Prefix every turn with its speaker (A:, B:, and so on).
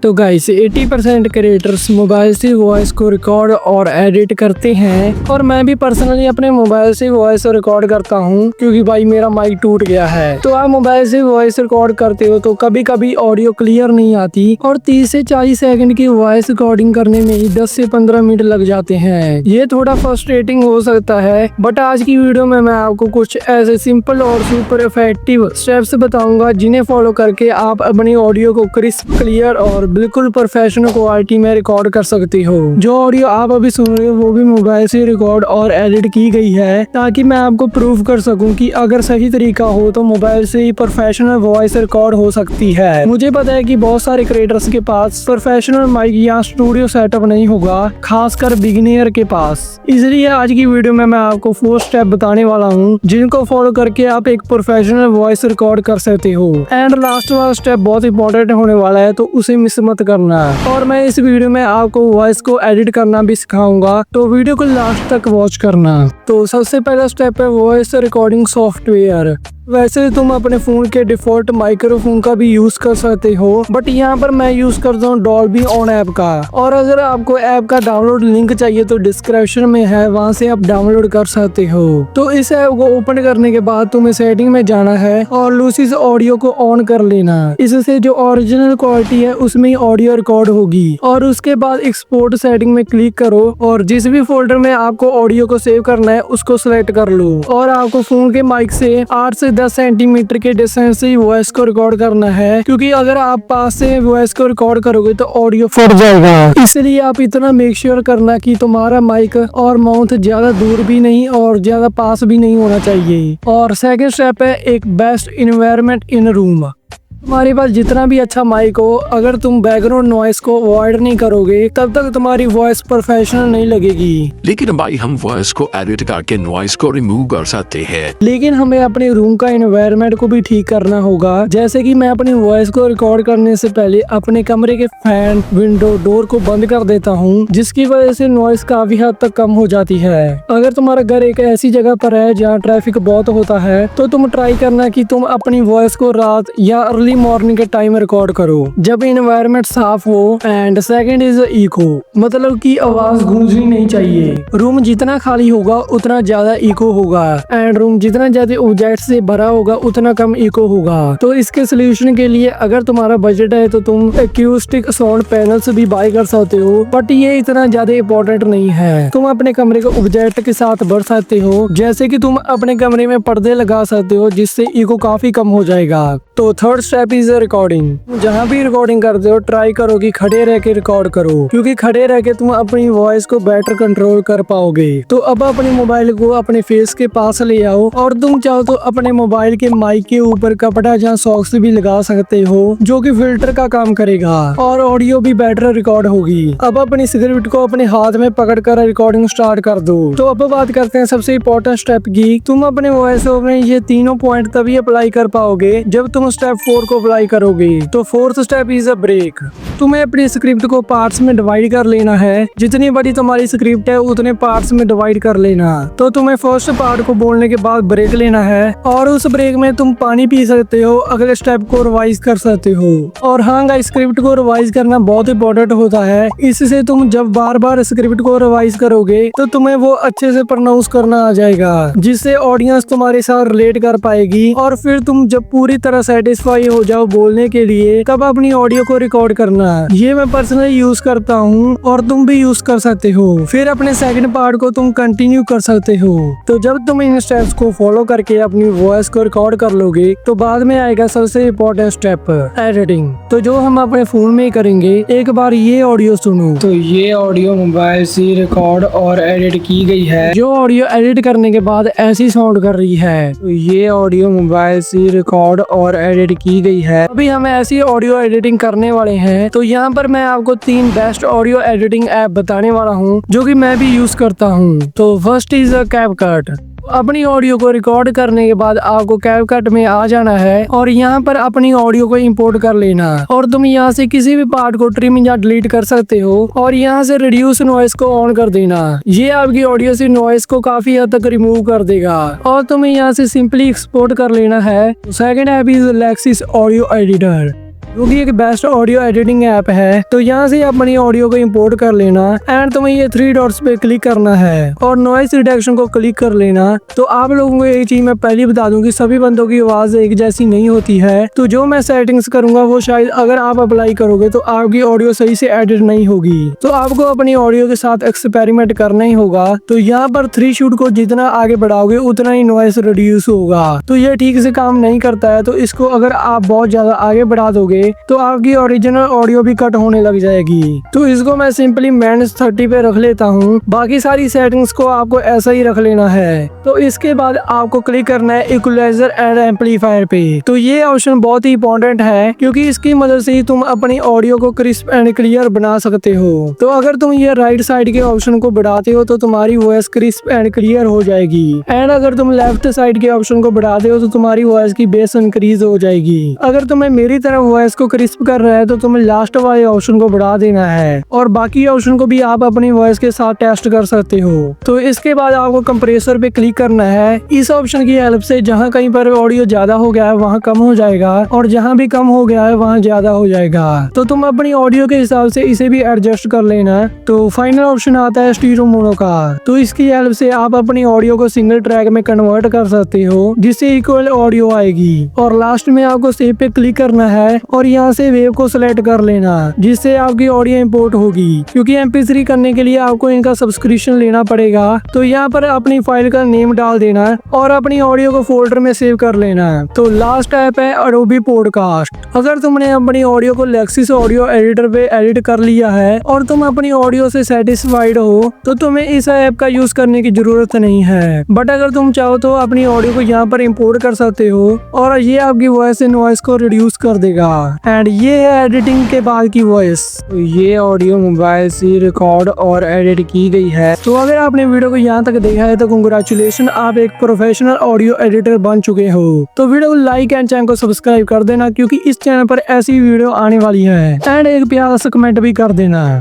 A: तो guys 80% creators mobile से voice को रिकॉर्ड और एडिट करते हैं और मैं भी पर्सनली अपने मोबाइल से वॉइस रिकॉर्ड करता हूं क्योंकि भाई मेरा माइक टूट गया है। तो आप मोबाइल से वॉइस रिकॉर्ड करते हो तो कभी कभी ऑडियो क्लियर नहीं आती और 30 से 40 सेकंड की वॉइस रिकॉर्डिंग करने में ही 10 से 15 मिनट लग जाते हैं। ये थोड़ा फ्रस्ट्रेटिंग हो सकता है, बट आज की वीडियो में मैं आपको कुछ ऐसे सिंपल और सुपर इफेक्टिव स्टेप्स बताऊंगा जिन्हें फॉलो करके आप अपनी ऑडियो को क्रिस्प, क्लियर और बिल्कुल प्रोफेशनल क्वालिटी में रिकॉर्ड कर सकती हो। जो ऑडियो आप अभी सुन रहे हो वो भी मोबाइल से रिकॉर्ड और एडिट की गई है ताकि मैं आपको प्रूव कर सकूं कि अगर सही तरीका हो तो मोबाइल से ही प्रोफेशनल वॉइस रिकॉर्ड हो सकती है। मुझे पता है कि बहुत सारे क्रिएटर्स के पास प्रोफेशनल माइक या स्टूडियो सेटअप नहीं होगा, खासकर बिगिनियर के पास। इसलिए आज की वीडियो में मैं आपको 4 स्टेप बताने वाला हूँ जिनको फॉलो करके आप एक प्रोफेशनल वॉइस रिकॉर्ड कर सकते हो। एंड लास्ट वाला स्टेप बहुत इंपॉर्टेंट होने वाला है, तो उसे मिस मत करना। और मैं इस वीडियो में आपको वॉइस को एडिट करना भी सिखाऊंगा, तो वीडियो को लास्ट तक वॉच करना। तो सबसे पहला स्टेप है वॉइस रिकॉर्डिंग सॉफ्टवेयर। वैसे तुम अपने फोन के डिफॉल्ट माइक्रोफोन का भी यूज कर सकते हो, बट यहाँ पर मैं यूज करता हूँ डॉल्बी ऑन ऐप का। और अगर आपको ऐप का डाउनलोड लिंक चाहिए तो डिस्क्रिप्शन में है, वहाँ से आप डाउनलोड कर सकते हो। तो इस ऐप को ओपन करने के बाद तुम्हें सेटिंग में जाना है और लूसिस ऑडियो को ऑन कर लेना। इससे जो ओरिजिनल क्वालिटी है उसमें ऑडियो रिकॉर्ड होगी। और उसके बाद एक्सपोर्ट सेटिंग में क्लिक करो और जिस भी फोल्डर में आपको ऑडियो को सेव करना है उसको सिलेक्ट कर लो। और आपको फोन के माइक से 8 से 10 सेंटीमीटर के डिस्टेंस से वॉइस को रिकॉर्ड करना है, क्योंकि अगर आप पास से वॉइस को रिकॉर्ड करोगे तो ऑडियो फट जाएगा। इसलिए आप इतना मेक श्योर करना कि तुम्हारा माइक और माउथ ज्यादा दूर भी नहीं और ज्यादा पास भी नहीं होना चाहिए। और सेकंड स्टेप है एक बेस्ट इन्वायरमेंट इन रूम। तुम्हारे पास जितना भी अच्छा माइक हो, अगर तुम बैकग्राउंड नॉइस को अवॉइड नहीं करोगे तब तक तुम्हारी वॉइस प्रोफेशनल नहीं लगेगी।
B: लेकिन भाई हम वॉइस को एडिट करके नॉइस को रिमूव कर सकते हैं।
A: लेकिन हमें अपने रूम का एनवायरनमेंट को भी ठीक करना होगा। जैसे कि मैं अपनी वॉइस को रिकॉर्ड करने से पहले अपने कमरे के फैन, विंडो, डोर को बंद कर देता हूँ, जिसकी वजह से नॉइस काफी हद तक कम हो जाती है। अगर तुम्हारा घर एक ऐसी जगह पर है जहाँ ट्रैफिक बहुत होता है तो तुम ट्राई करना कि तुम अपनी वॉइस को रात या अर्ली मॉर्निंग के टाइम रिकॉर्ड करो जब इन्वायरमेंट साफ हो। एंड सेकंड इज इको, मतलब कि आवाज गूंजनी नहीं चाहिए। रूम जितना खाली होगा उतना ज्यादा इको होगा एंड रूम जितना ज्यादा ऑब्जेक्ट से भरा होगा उतना कम इको होगा। तो इसके सोल्यूशन के लिए अगर तुम्हारा बजट है तो तुम एक्यूस्टिक साउंड पैनल्स भी बाय कर सकते हो, बट ये इतना ज्यादा इम्पोर्टेंट नहीं है। तुम अपने कमरे को ऑब्जेक्ट के साथ भर सकते हो, जैसे कि तुम अपने कमरे में पर्दे लगा सकते हो जिससे इको काफी कम हो जाएगा। तो थर्ड स्टेप इज रिकॉर्डिंग। जहाँ भी रिकॉर्डिंग करते हो ट्राई करो कि खड़े रह के रिकॉर्ड करो, क्योंकि खड़े रह के तुम अपनी वॉइस को बेटर कंट्रोल कर पाओगे। तो अब अपने मोबाइल को अपने फेस के पास ले आओ और तुम चाहो तो अपने मोबाइल के माइक के ऊपर कपड़ा या सॉक्स भी लगा सकते हो, जो कि फिल्टर का काम करेगा और ऑडियो भी बेटर रिकॉर्ड होगी। अब अपनी स्क्रिप्ट को अपने हाथ में पकड़ कर रिकॉर्डिंग स्टार्ट कर दो। तो अब बात करते हैं सबसे इम्पोर्टेंट स्टेप की। तुम अपने वॉइस ओवर में ये तीनों पॉइंट तभी अप्लाई कर पाओगे जब तुम स्टेप 4 को अप्लाई करोगे। तो fourth step is a break. तुम्हें अपनी स्क्रिप्ट को पार्ट्स में डिवाइड कर लेना है। जितनी बड़ी तुम्हारी स्क्रिप्ट है उतने पार्ट्स में डिवाइड कर लेना। तो तुम्हें फर्स्ट पार्ट को बोलने के बाद ब्रेक लेना है और उस ब्रेक में तुम पानी पी सकते हो, अगले स्टेप को रिवाइज कर सकते हो। और हाँ गाइस, स्क्रिप्ट को रिवाइज करना बहुत इंपॉर्टेंट होता है। इससे तुम जब बार बार स्क्रिप्ट को रिवाइज करोगे तो तुम्हें वो अच्छे से प्रोनाउंस करना आ जाएगा, जिससे ऑडियंस तुम्हारे साथ रिलेट कर पाएगी। और फिर तुम जब पूरी तरह सेटिस्फाई हो जाओ बोलने के लिए तब अपनी ऑडियो को रिकॉर्ड करना। ये मैं पर्सनली यूज करता हूँ और तुम भी यूज कर सकते हो। फिर अपने सेकंड पार्ट को तुम कंटिन्यू कर सकते हो। तो जब तुम इन स्टेप्स को फॉलो करके अपनी वॉइस को रिकॉर्ड कर लोगे तो बाद में आएगा सबसे इम्पोर्टेंट स्टेप, एडिटिंग। तो जो हम अपने फोन में करेंगे। एक बार ये ऑडियो सुनो। तो ये ऑडियो मोबाइल से रिकॉर्ड और एडिट की गई है। जो ऑडियो एडिट करने के बाद ऐसी साउंड कर रही है। तो ये ऑडियो मोबाइल से रिकॉर्ड और एडिट की गई है। अभी हम ऐसी ऑडियो एडिटिंग करने वाले हैं। तो यहाँ पर मैं आपको 3 बेस्ट ऑडियो एडिटिंग ऐप बताने वाला हूँ जो कि मैं भी यूज करता हूँ। तो फर्स्ट इज कैपकट। अपनी ऑडियो को रिकॉर्ड करने के बाद आपको कैपकट में आ जाना है और यहाँ पर अपनी ऑडियो को इंपोर्ट कर लेना। और तुम यहाँ से किसी भी पार्ट को ट्रिम या डिलीट कर सकते हो और यहाँ से रिड्यूस नॉइस को ऑन कर देना। ये आपकी ऑडियो से नॉइस को काफी हद तक रिमूव कर देगा और तुम्हें यहाँ से सिंपली एक्सपोर्ट कर लेना है। Second app is Lexus audio editor. जो कि एक बेस्ट ऑडियो एडिटिंग ऐप है। तो यहाँ से अपनी ऑडियो को इंपोर्ट कर लेना एंड तुम्हें ये 3 डॉट्स पे क्लिक करना है और नॉइस रिडक्शन को क्लिक कर लेना। तो आप लोगों को एक चीज मैं पहले बता दूं कि सभी बंदों की आवाज एक जैसी नहीं होती है। तो जो मैं सेटिंग्स करूंगा वो शायद अगर आप अप्लाई करोगे तो आपकी ऑडियो सही से एडिट नहीं होगी। तो आपको अपनी ऑडियो के साथ एक्सपेरिमेंट करना ही होगा। तो यहाँ पर 3 शूट को जितना आगे बढ़ाओगे उतना ही नॉइस रिड्यूस होगा। तो ये ठीक से काम नहीं करता है। तो इसको अगर आप बहुत ज्यादा आगे बढ़ा दोगे तो आपकी ओरिजिनल ऑडियो भी कट होने लग जाएगी। तो इसको मैं सिंपली -30 पे रख लेता हूँ। बाकी सारी सेटिंग्स को आपको ऐसा ही रख लेना है। तो इसके बाद आपको क्लिक करना है इक्वलाइजर एंड एम्पलीफायर पे। तो ये ऑप्शन बहुत ही इंपॉर्टेंट है क्योंकि इसकी मदद से ही तुम अपनी ऑडियो को क्रिस्प एंड क्लियर बना सकते हो। तो अगर तुम ये राइट साइड के ऑप्शन को बढ़ाते हो तो तुम्हारी वॉइस क्रिस्प एंड क्लियर हो जाएगी एंड अगर तुम लेफ्ट साइड के ऑप्शन को बढ़ाते हो तो तुम्हारी वॉइस की बेस इंक्रीज हो जाएगी। अगर तुम्हें मेरी तरह वॉइस को क्रिस्प कर रहा है तो तुम्हें लास्ट वाले ऑप्शन को बढ़ा देना है और बाकी ऑप्शन को भी आप अपनी वॉइस के साथ टेस्ट कर सकते हो। तो इसके बाद आपको कंप्रेसर पे क्लिक करना है। इस ऑप्शन की हेल्प से जहाँ कहीं पर ऑडियो ज्यादा हो गया है वहाँ कम हो जाएगा और जहाँ भी कम हो गया है वहाँ ज्यादा हो जाएगा। तो तुम अपनी ऑडियो के हिसाब से इसे भी एडजस्ट कर लेना। तो फाइनल ऑप्शन आता है स्टीरियो मोनो का। तो इसकी हेल्प से आप अपनी ऑडियो को सिंगल ट्रैक में कन्वर्ट कर सकते हो जिससे इक्वल ऑडियो आएगी। और लास्ट में आपको सेव पे क्लिक करना है और यहाँ से वेव को सिलेक्ट कर लेना जिससे आपकी ऑडियो इंपोर्ट होगी। क्योंकि MP3 करने के लिए आपको इनका सब्सक्रिप्शन लेना पड़ेगा। तो यहाँ पर अपनी फाइल का नेम डाल देना और अपनी ऑडियो को फोल्डर में सेव कर लेना। तो लास्ट ऐप है एडोबी पॉडकास्ट। अगर तुमने अपनी ऑडियो को लेक्सिस ऑडियो एडिटर पे एडिट कर लिया है और तुम अपनी ऑडियो से सेटिस्फाइड हो तो तुम्हें इस ऐप का यूज करने की जरूरत नहीं है। बट अगर तुम चाहो तो अपनी ऑडियो को यहाँ पर इंपोर्ट कर सकते हो और ये आपकी वॉइस से नॉइस को रिड्यूस कर देगा। एंड ये है एडिटिंग के बाद की वॉइस। तो ये ऑडियो मोबाइल से रिकॉर्ड और एडिट की गई है। तो अगर आपने वीडियो को यहाँ तक देखा है तो कंग्रेचुलेशन, आप एक प्रोफेशनल ऑडियो एडिटर बन चुके हो। तो वीडियो को लाइक एंड चैनल को सब्सक्राइब कर देना क्योंकि इस चैनल पर ऐसी वीडियो आने वाली है एंड एक प्यारा सा कमेंट भी कर देना।